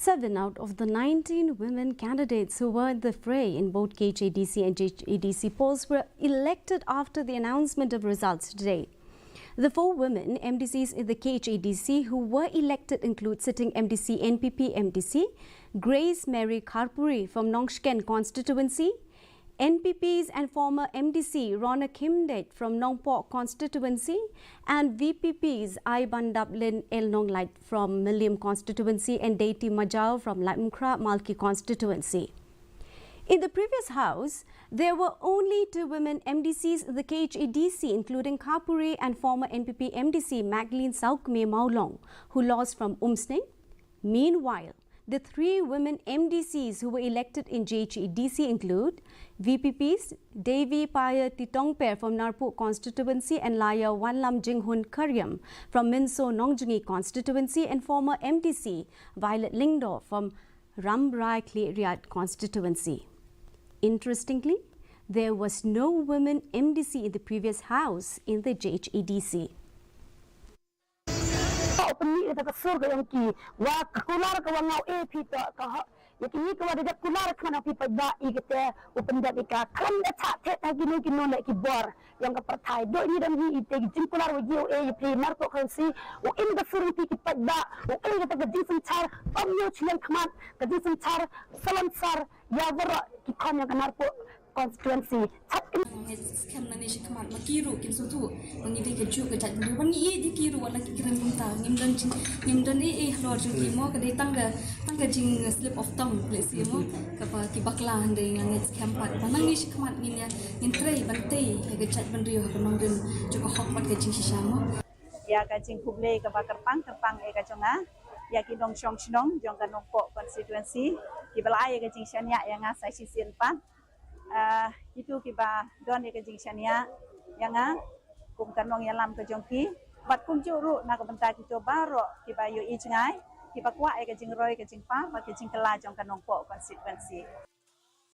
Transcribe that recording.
7 out of the 19 women candidates who were in the fray in both Khadc and Jhadc polls were elected after the announcement of results today. The 4 women MDCs in the Khadc who were elected include sitting MDC NPP MDC, Grace Mary Kharpuri from Nongshken constituency, NPPs and former MDC Rona Khimdet from Nongpok constituency and VPPs I Bandablin El Nonglait from Milliam constituency and Deity Majau from Laimkra Malki constituency. In the previous house, there were only 2 women MDCs in the Khadc, including Kharpuri and former NPP MDC Magdalene Saukme Maulong, who lost from Umsning. Meanwhile, the 3 women MDCs who were elected in Jhadc include VPPs Devi Paya Titongper from Narpuk constituency and Laya Wanlam Jinghun Karyam from Minso Nongjungi constituency and former MDC Violet Lingdo from Rambrai Kleriat constituency. Interestingly, there was no women MDC in the previous house in the Jhadc. Openly the surga yanki wa kular ka wangau e pita ka yakini ka wada kular kana pipa da igete open da ka kan da ta ta gino gino le ki bor yang ka partai do ni dan hi ite jin kular wa jiu e pri marko kan si o in da furu pi ki pada o in ka different char om yo chilen khamat ka different char salam sar ya wara ki kan yang narko constituency Scam na niya kamat makiru kin sutu mangidi ke ju ke jat ni bangi di kiru wala kiran punta ngimdan lor ju ki mo ka dei tangga jing slip of tongue place mo ka pa ki bakla handai ngang scam pat nang ni kamat ni ya intrei bantai ke jat banrio ka mangden ju ko hok mat ke jing sisamo ya ka jing kuble ka bakar pang e ka jonga ya ki dong chong chnong jong ka nongpo constituency ki balai ka jing shania yang asai sisin pan itu kiba don ke jing shania yang kum kanong yalam ke jongki bat kum juru na ka benta ki to baro kiba yo i chngai kiba kwa ke jing roi ke jing pa ba ke jing kala jong kanong po constituency